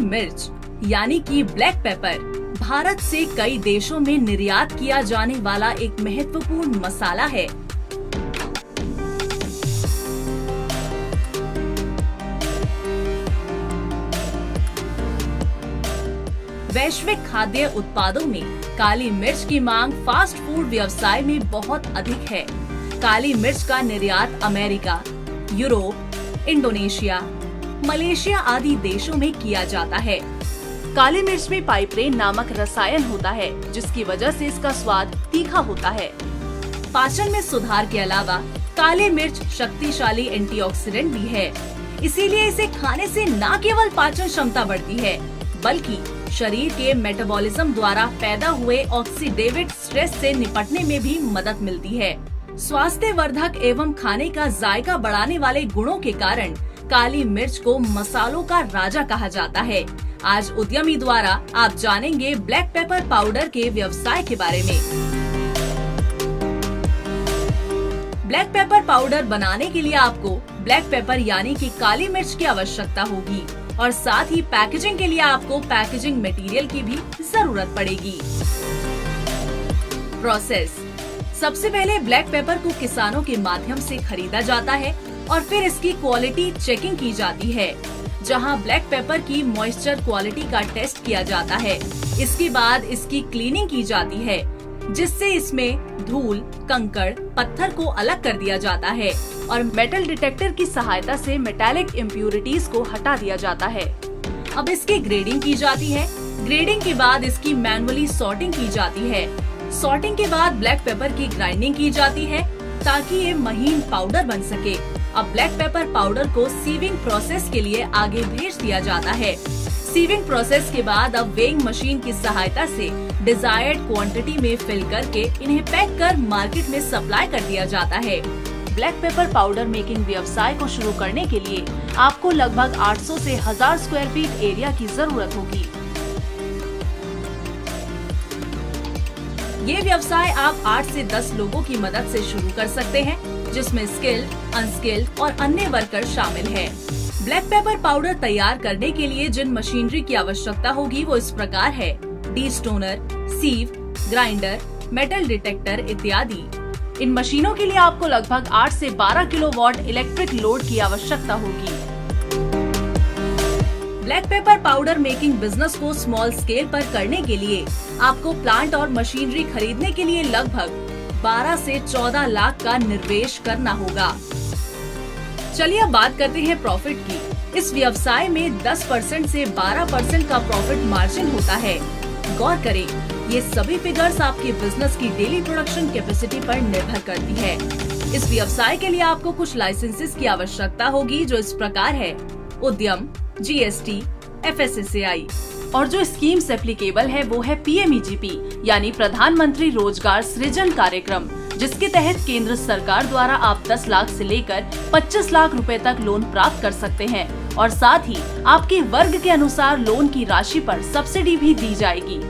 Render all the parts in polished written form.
मिर्च यानी कि ब्लैक पेपर भारत से कई देशों में निर्यात किया जाने वाला एक महत्वपूर्ण मसाला है। वैश्विक खाद्य उत्पादों में काली मिर्च की मांग फास्ट फूड व्यवसाय में बहुत अधिक है। काली मिर्च का निर्यात अमेरिका, यूरोप, इंडोनेशिया, मलेशिया आदि देशों में किया जाता है। काली मिर्च में पाइपरेन नामक रसायन होता है, जिसकी वजह से इसका स्वाद तीखा होता है। पाचन में सुधार के अलावा काली मिर्च शक्तिशाली एंटीऑक्सीडेंट भी है, इसीलिए इसे खाने से न केवल पाचन क्षमता बढ़ती है, बल्कि शरीर के मेटाबॉलिज्म द्वारा पैदा हुए ऑक्सीडेटिव स्ट्रेस से निपटने में भी मदद मिलती है। स्वास्थ्यवर्धक एवं खाने का जायका बढ़ाने वाले गुणों के कारण काली मिर्च को मसालों का राजा कहा जाता है। आज उद्यमी द्वारा आप जानेंगे ब्लैक पेपर पाउडर के व्यवसाय के बारे में। ब्लैक पेपर पाउडर बनाने के लिए आपको ब्लैक पेपर यानी कि काली मिर्च की आवश्यकता होगी और साथ ही पैकेजिंग के लिए आपको पैकेजिंग मटेरियल की भी जरूरत पड़ेगी। प्रोसेस: सबसे पहले ब्लैक पेपर को किसानों के माध्यम से खरीदा जाता है और फिर इसकी क्वालिटी चेकिंग की जाती है, जहां ब्लैक पेपर की मॉइस्चर क्वालिटी का टेस्ट किया जाता है। इसके बाद इसकी क्लीनिंग की जाती है, जिससे इसमें धूल, कंकड़, पत्थर को अलग कर दिया जाता है और मेटल डिटेक्टर की सहायता से मेटालिक इम्प्यूरिटीज को हटा दिया जाता है। अब इसकी ग्रेडिंग की जाती है। ग्रेडिंग के बाद इसकी मैनुअली सॉर्टिंग की जाती है। सॉर्टिंग के बाद ब्लैक पेपर की ग्राइंडिंग की जाती है ताकि ये महीन पाउडर बन सके। अब ब्लैक पेपर पाउडर को सीविंग प्रोसेस के लिए आगे भेज दिया जाता है। सीविंग प्रोसेस के बाद अब वेइंग मशीन की सहायता से डिजायर्ड क्वांटिटी में फिल करके इन्हें पैक कर मार्केट में सप्लाई कर दिया जाता है। ब्लैक पेपर पाउडर मेकिंग व्यवसाय को शुरू करने के लिए आपको लगभग 800 से 1000 स्क्वायर फीट एरिया की जरूरत होगी। ये व्यवसाय आप 8 से 10 लोगों की मदद से शुरू कर सकते हैं, जिसमें स्किल्ड, अनस्किल्ड और अन्य वर्कर शामिल हैं। ब्लैक पेपर पाउडर तैयार करने के लिए जिन मशीनरी की आवश्यकता होगी वो इस प्रकार है: डीस्टोनर, सीव, ग्राइंडर, मेटल डिटेक्टर इत्यादि। इन मशीनों के लिए आपको लगभग 8 से 12 किलोवाट इलेक्ट्रिक लोड की आवश्यकता होगी। Black pepper powder making business को स्मॉल स्केल पर करने के लिए आपको प्लांट और मशीनरी खरीदने के लिए लगभग 12 से 14 लाख का निवेश करना होगा। चलिए अब बात करते हैं प्रॉफिट की। इस व्यवसाय में 10% से 12% का प्रॉफिट मार्जिन होता है। गौर करें, ये सभी फिगर्स आपके बिजनेस की डेली प्रोडक्शन कैपेसिटी पर निर्भर करती है। इस व्यवसाय के लिए आपको कुछ लाइसेंसेस की आवश्यकता होगी, जो इस प्रकार है: उद्यम, जीएसटी, FSSAI। और जो स्कीम्स एप्लीकेबल है वो है PMEGP यानी प्रधानमंत्री रोजगार सृजन कार्यक्रम, जिसके तहत केंद्र सरकार द्वारा आप 10 लाख से लेकर 25 लाख रुपए तक लोन प्राप्त कर सकते हैं और साथ ही आपके वर्ग के अनुसार लोन की राशि पर सब्सिडी भी दी जाएगी।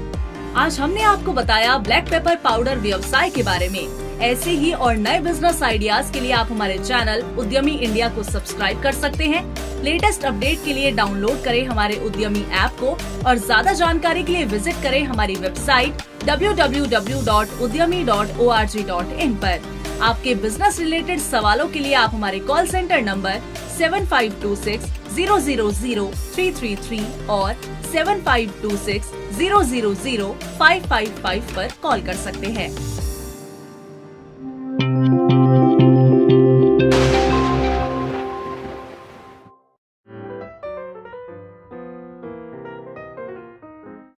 आज हमने आपको बताया ब्लैक पेपर पाउडर व्यवसाय के बारे में। ऐसे ही और नए बिजनेस आइडियाज के लिए आप हमारे चैनल उद्यमी इंडिया को सब्सक्राइब कर सकते हैं। लेटेस्ट अपडेट के लिए डाउनलोड करें हमारे उद्यमी ऐप को और ज्यादा जानकारी के लिए विजिट करें हमारी वेबसाइट www.udyami.org.in पर। आपके बिजनेस रिलेटेड सवालों के लिए आप हमारे कॉल सेंटर नंबर 7526000333 और 7526000555 पर कॉल कर सकते हैं।